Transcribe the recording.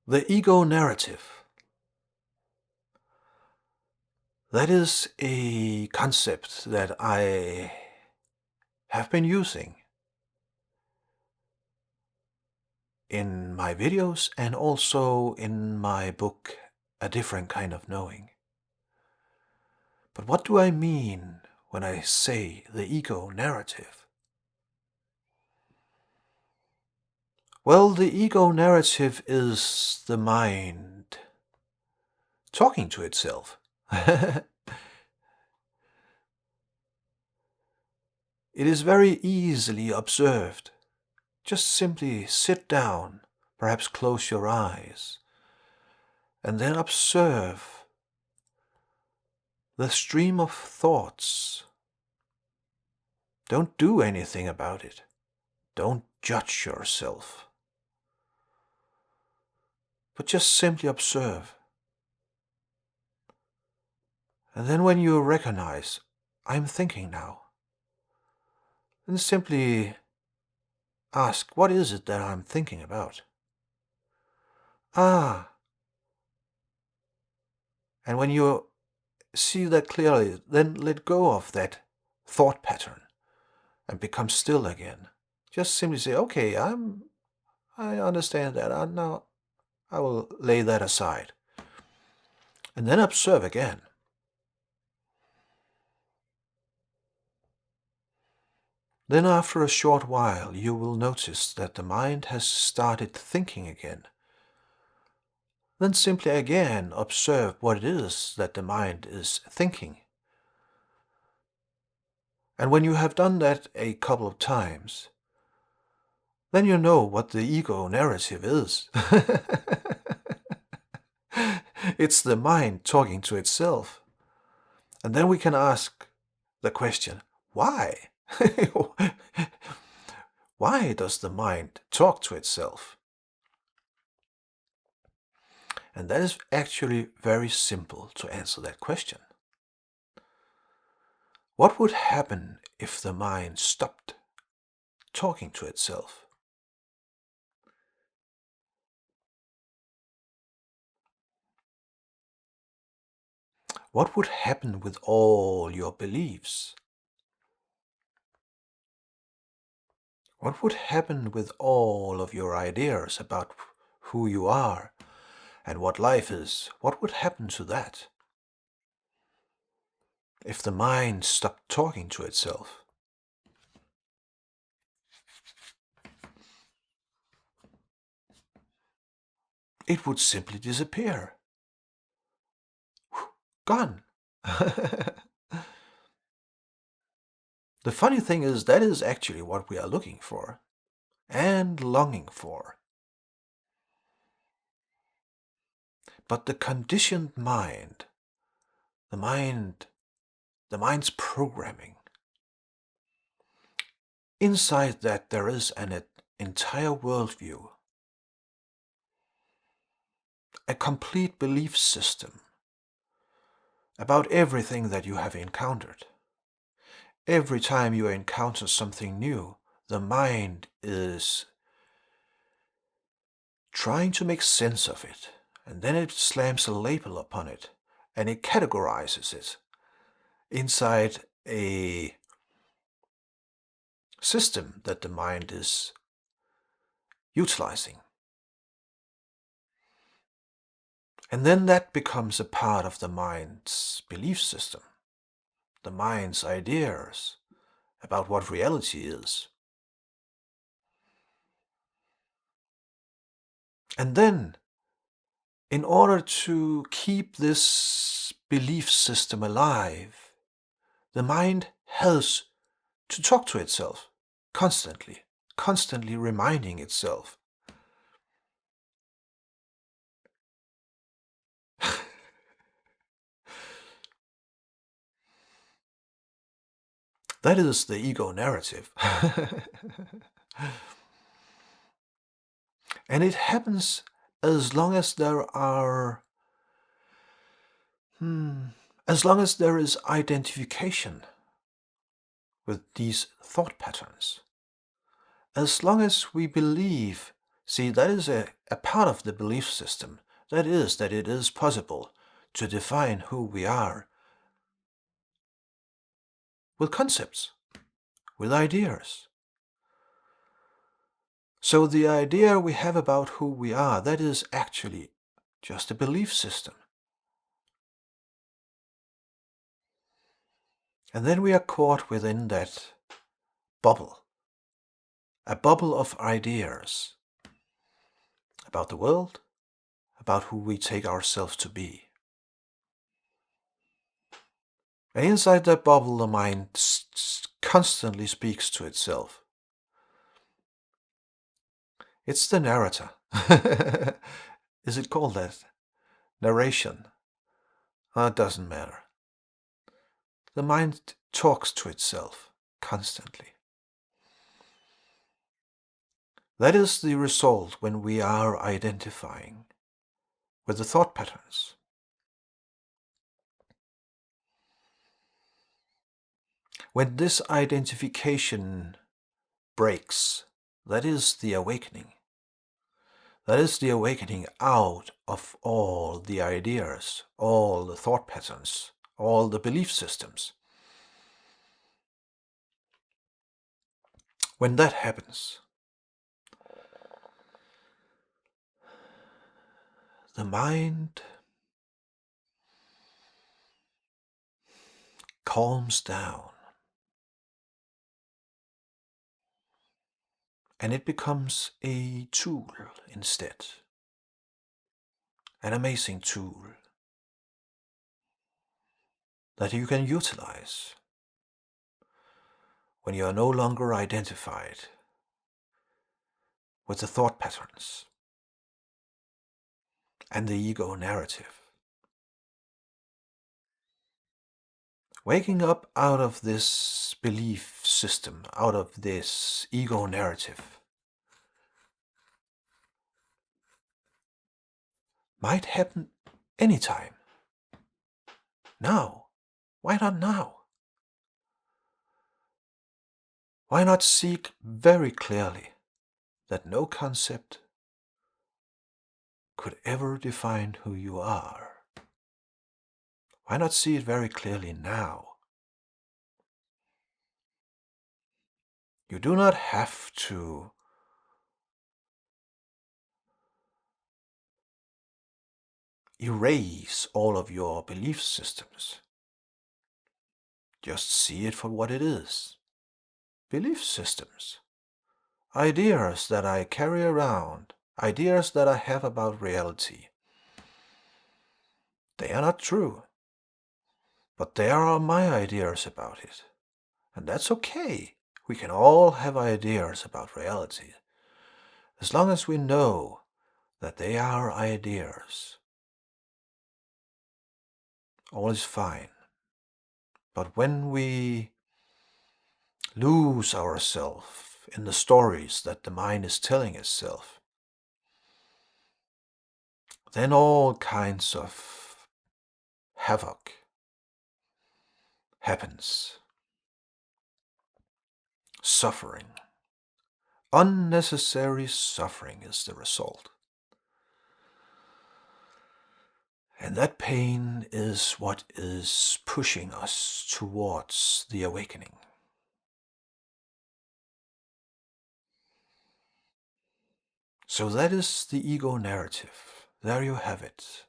The ego narrative. That is a concept that I have been using in my videos and also in my book, A Different Kind of Knowing. But what do I mean when I say the ego narrative? Well, the ego narrative is the mind talking to itself. It is very easily observed. Just simply sit down, perhaps close your eyes, and then observe the stream of thoughts. Don't do anything about it. Don't judge yourself. But just simply observe. And then when you recognize, I'm thinking now, then simply ask, what is it that I'm thinking about? And when you see that clearly, then let go of that thought pattern and become still again. Just simply say, okay, I understand that. Now I will lay that aside. And then observe again. Then after a short while, you will notice that the mind has started thinking again. Then simply again observe what it is that the mind is thinking. And when you have done that a couple of times, then you know what the ego narrative is. It's the mind talking to itself. And then we can ask the question, why? Why does the mind talk to itself? And that is actually very simple to answer that question. What would happen if the mind stopped talking to itself? What would happen with all your beliefs? What would happen with all of your ideas about who you are and what life is? What would happen to that if the mind stopped talking to itself? It would simply disappear. Gone. The funny thing is, that is actually what we are looking for and longing for. But the conditioned mind, the mind's programming, inside that there is an entire worldview, a complete belief system about everything that you have encountered. Every time you encounter something new, the mind is trying to make sense of it, and then it slams a label upon it, and it categorizes it inside a system that the mind is utilizing. And then that becomes a part of the mind's belief system, the mind's ideas about what reality is. And then, in order to keep this belief system alive, the mind has to talk to itself constantly, constantly reminding itself. That is the ego narrative. And it happens as long as there are, as long as there is identification with these thought patterns. As long as we believe See, that is a part of the belief system. That is, that it is possible to define who we are with concepts, with ideas. So the idea we have about who we are, that is actually just a belief system. And then we are caught within that bubble, a bubble of ideas about the world, about who we take ourselves to be. And inside that bubble, the mind constantly speaks to itself. It's the narrator. Is it called that? Narration? It doesn't matter. The mind talks to itself constantly. That is the result when we are identifying with the thought patterns. When this identification breaks, that is the awakening. That is the awakening out of all the ideas, all the thought patterns, all the belief systems. When that happens, the mind calms down and it becomes a tool instead. An amazing tool that you can utilize when you are no longer identified with the thought patterns and the ego narrative. Waking up out of this belief system, out of this ego narrative, might happen anytime. Now. Why not now? Why not seek very clearly that no concept could ever define who you are? Why not see it very clearly now? You do not have to erase all of your belief systems. Just see it for what it is. Belief systems. Ideas that I carry around. Ideas that I have about reality. They are not true. But there are my ideas about it. And that's okay. We can all have ideas about reality. As long as we know that they are ideas, all is fine. But when we lose ourselves in the stories that the mind is telling itself, then all kinds of havoc happens. Suffering. Unnecessary suffering is the result. And that pain is what is pushing us towards the awakening. So that is the ego narrative. There you have it.